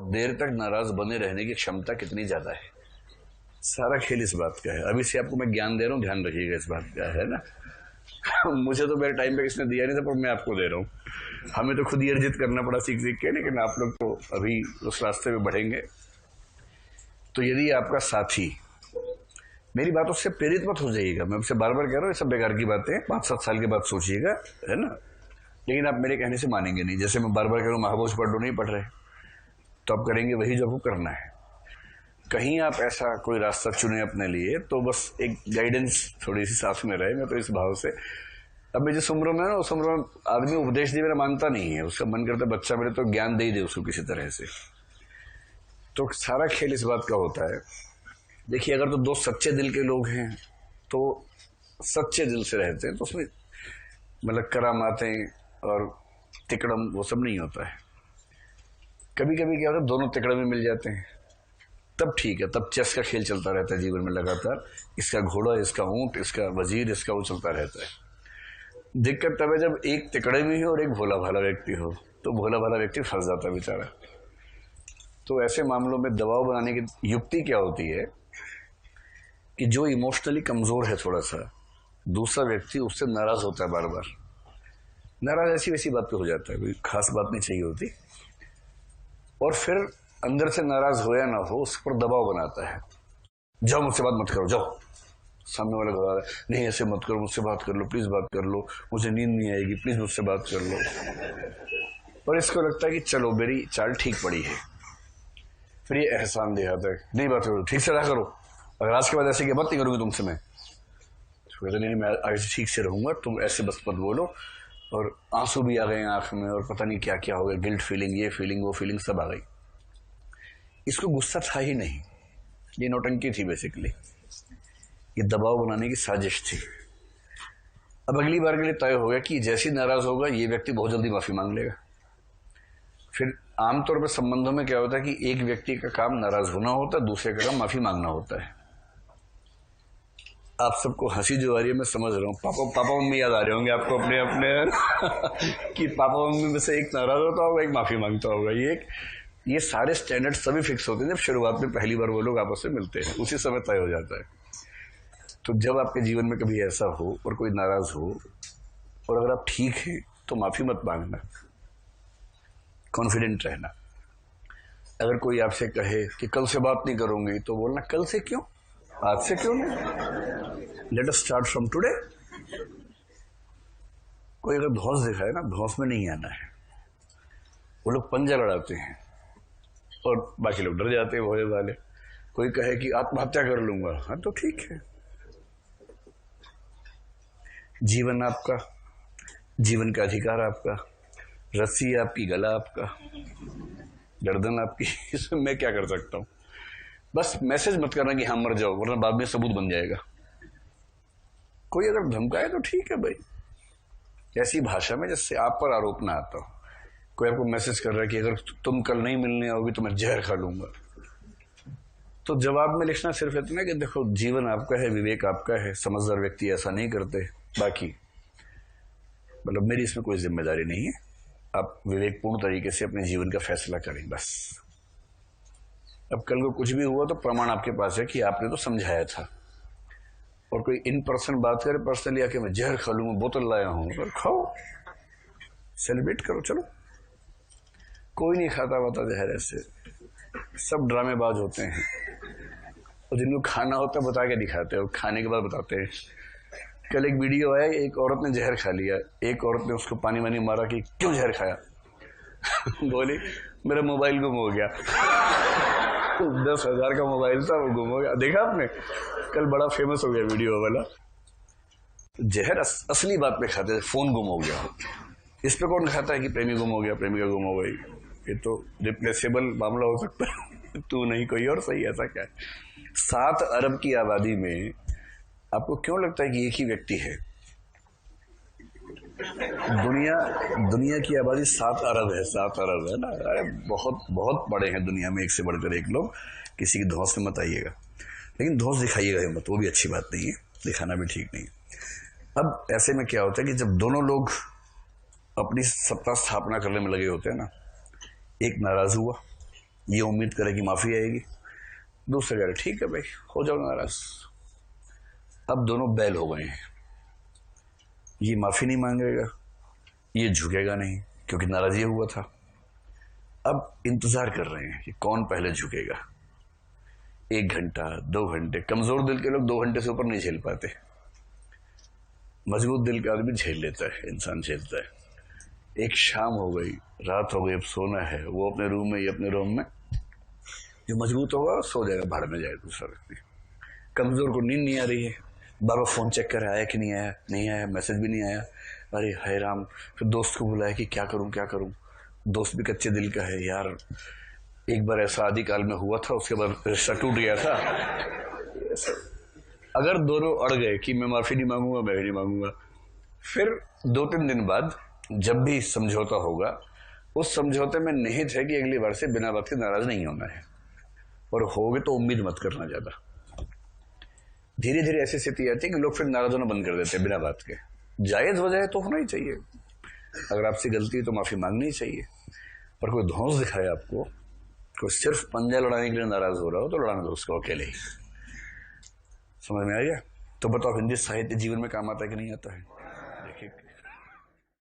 देर तक नाराज बने रहने की क्षमता कितनी ज्यादा है। सारा खेल इस बात का है। अभी से आपको मैं ज्ञान दे रहा हूँ, ध्यान रखिएगा इस बात का, है ना। मुझे तो मेरे टाइम पे किसने दिया नहीं था, पर मैं आपको दे रहा हूँ। हमें तो खुद ही अर्जित करना पड़ा सीख सीख के, लेकिन आप लोग तो अभी उस रास्ते पे बढ़ेंगे। तो यदि आपका साथी, मेरी बातों से प्रेरित मत हो जाइएगा, मैं आपसे बार बार कह रहा हूँ, ये सब बेकार की बातें 5-7 साल के बाद सोचिएगा, है ना। लेकिन आप मेरे कहने से मानेंगे नहीं। जैसे मैं बार बार कह रहा हूँ महाभोज पढ़ लो, नहीं पढ़ रहे, तो आप करेंगे वही जो आपको करना है। कहीं आप ऐसा कोई रास्ता चुने अपने लिए, तो बस एक गाइडेंस थोड़ी सी साथ में रहे। मैं तो इस भाव से, अब मैं जिस उम्र में ना, उस उम्र में आदमी उपदेश दे मेरा मानता नहीं है, उसका मन करता है बच्चा मेरे तो ज्ञान दे ही दे उसको किसी तरह से। तो सारा खेल इस बात का होता है। देखिए, अगर तो दो सच्चे दिल के लोग हैं तो सच्चे दिल से रहते हैं, तो उसमें मतलब करामातें और तिकड़म वो सब नहीं होता है। कभी कभी क्या होता है, दोनों तिकड़म में मिल जाते हैं, तब ठीक है, तब चेस का खेल चलता रहता है जीवन में लगातार। इसका घोड़ा, इसका ऊंट, इसका वजीर, इसका वो चलता रहता है। दिक्कत तब है जब एक तिकड़े में हो और एक भोला भाला व्यक्ति हो, तो भोला भाला व्यक्ति फंस जाता है बेचारा। तो ऐसे मामलों में दबाव बनाने की युक्ति क्या होती है कि जो इमोशनली कमजोर है थोड़ा सा, दूसरा व्यक्ति उससे नाराज होता है बार बार। नाराज ऐसी वैसी बात पे हो जाता है, कोई खास बात नहीं चाहिए होती, और फिर अंदर से नाराज हो या ना हो उस पर दबाव बनाता है। जाओ मुझसे बात मत करो, जाओ। सामने वाला कह रहा है नहीं ऐसे मत करो, मुझसे बात कर लो, प्लीज बात कर लो, मुझे नींद नहीं आएगी, प्लीज मुझसे बात कर लो। और इसको लगता है कि चलो मेरी चाल ठीक पड़ी है। फिर ये एहसान दिखाता है, नहीं बात करो, ठीक से रहा करो, अगर आज के बाद ऐसे की बात नहीं करूंगी तुमसे मैं। तो कहते नहीं, मैं आगे से ठीक से रहूंगा, तुम ऐसे बस मत बोलो। और आंसू भी आ गए आंख में, और पता नहीं क्या क्या हो गया, गिल्ट फीलिंग, ये फीलिंग, वो फीलिंग सब आ गई। इसको गुस्सा था ही नहीं, ये नौटंकी थी बेसिकली, ये दबाव बनाने की साजिश थी। अब अगली बार के लिए तय हो गया कि जैसे ही नाराज होगा ये व्यक्ति बहुत जल्दी माफी मांग लेगा। फिर आमतौर पर संबंधों में क्या होता है कि एक व्यक्ति का काम नाराज होना होता है, दूसरे का काम माफी मांगना होता है। आप सबको हंसी जो आ रही है मैं समझ रहा हूँ, पापा मम्मी याद आ रहे होंगे आपको अपने अपने कि पापा मम्मी में से एक नाराज होता होगा, एक माफी मांगता होगा। ये सारे स्टैंडर्ड सभी फिक्स होते हैं जब शुरुआत में पहली बार वो लोग आपस में मिलते हैं, उसी समय तय हो जाता है। तो जब आपके जीवन में कभी ऐसा हो और कोई नाराज हो, और अगर आप ठीक हैं तो माफी मत मांगना, कॉन्फिडेंट रहना। अगर कोई आपसे कहे कि कल से बात नहीं करूंगी, तो बोलना कल से क्यों, आज से क्यों नहीं, let us start from today. कोई अगर धौंस दिखाए ना, धौंस में नहीं आना है। वो लोग पंजा लड़ाते हैं और बाकी लोग डर जाते हैं भोले वाले। कोई कहे कि आत्महत्या कर लूंगा, हाँ तो ठीक है। जीवन आपका, जीवन का अधिकार आपका, रस्सी आपकी, गला आपका, गर्दन आपकी, इसमें मैं क्या कर सकता हूं। बस मैसेज मत करना कि हाँ मर जाओ, वरना बाद में सबूत बन जाएगा। कोई अगर धमकाए तो ठीक है भाई, ऐसी भाषा में जिससे आप पर आरोप ना आता हो। कोई आपको मैसेज कर रहा है कि अगर तुम कल नहीं मिलने आओगी तो मैं जहर खा लूंगा, तो जवाब में लिखना सिर्फ इतना कि देखो जीवन आपका है, विवेक आपका है, समझदार व्यक्ति ऐसा नहीं करते, बाकी मतलब मेरी इसमें कोई जिम्मेदारी नहीं है। आप विवेकपूर्ण तरीके से अपने जीवन का फैसला करें बस। अब कल को कुछ भी हुआ तो प्रमाण आपके पास है कि आपने तो समझाया था। और कोई इन पर्सन बात करे पर्सनली आके मैं जहर खा लूंगा, बोतल लाया हूं, पर खाओ, सेलिब्रेट करो, चलो। कोई नहीं खाता वाता जहर, ऐसे सब ड्रामेबाज होते हैं, और जिनको खाना होता है बता के दिखाते हैं, और खाने के बाद बताते हैं। कल एक वीडियो आया, एक औरत ने जहर खा लिया, एक औरत ने उसको पानी वानी मारा कि क्यों जहर खाया। बोली मेरा मोबाइल गुम हो गया। 10,000 का मोबाइल था, वो गुम हो गया। देखा आपने, कल बड़ा फेमस हो गया वीडियो वाला। जहर असली बात पे खाते थे, फोन गुम हो गया। इस पे कौन खाता है कि प्रेमी गुम हो गया, प्रेमिका गुम हो गई, ये तो रिप्लेसेबल मामला हो सकता है। तू नहीं कोई और, सही ऐसा क्या है। 7 अरब की आबादी में आपको क्यों लगता है कि एक ही व्यक्ति है। दुनिया की आबादी 7 अरब है, 7 अरब है ना। अरे बहुत बहुत बड़े हैं दुनिया में, एक से बढ़कर एक लोग। किसी की धौंस में मत आइएगा, लेकिन धौंस दिखाइएगा मत, वो भी अच्छी बात नहीं है, दिखाना भी ठीक नहीं है। अब ऐसे में क्या होता है कि जब दोनों लोग अपनी सत्ता स्थापना करने में लगे होते हैं ना, एक नाराज हुआ, ये उम्मीद करे कि माफ़ी आएगी, दूसरा कह रहे ठीक है भाई हो जाओ नाराज। अब दोनों बैल हो गए हैं, ये माफ़ी नहीं मांगेगा, ये झुकेगा नहीं क्योंकि नाराज़ ये हुआ था। अब इंतज़ार कर रहे हैं कि कौन पहले झुकेगा। 1 घंटा 2 घंटे, कमज़ोर दिल के लोग 2 घंटे से ऊपर नहीं झेल पाते, मजबूत दिल का आदमी झेल लेता है, इंसान झेलता है। एक शाम हो गई, रात हो गई, अब सोना है, वो अपने रूम में, ये अपने रूम में। जो मजबूत होगा सो जाएगा, भाड़ में जाएगा दूसरा व्यक्ति। कमज़ोर को नींद नहीं आ रही है, बार बार फ़ोन चेक कर आया कि नहीं आया, नहीं आया, मैसेज भी नहीं आया, अरे हाय राम। फिर दोस्त को बुलाया कि क्या करूं क्या करूं। दोस्त भी कच्चे दिल का है, यार एक बार ऐसा आदि काल में हुआ था, उसके बाद रिश्ता टूट गया था। अगर दोनों अड़ गए कि मैं माफ़ी नहीं मांगूंगा, मैं भी नहीं मांगूंगा, फिर 2-3 दिन बाद जब भी समझौता होगा, उस समझौते में निहित है कि अगली बार से बिना बात के नाराज नहीं होना है, और होगे तो उम्मीद मत करना ज़्यादा। धीरे धीरे ऐसी स्थिति आती है कि लोग फिर नाराज होना बंद कर देते हैं बिना बात के। जायज़ हो जाए तो होना ही चाहिए, अगर आपसे गलती है तो माफ़ी मांगनी ही चाहिए। पर कोई धौंस दिखाए आपको, कोई सिर्फ पंजा लड़ाने के लिए नाराज हो रहा हो, तो लड़ाना दो उसको अकेले ही। समझ में आ गया? तो बताओ हिंदी साहित्य जीवन में काम आता है कि नहीं आता है?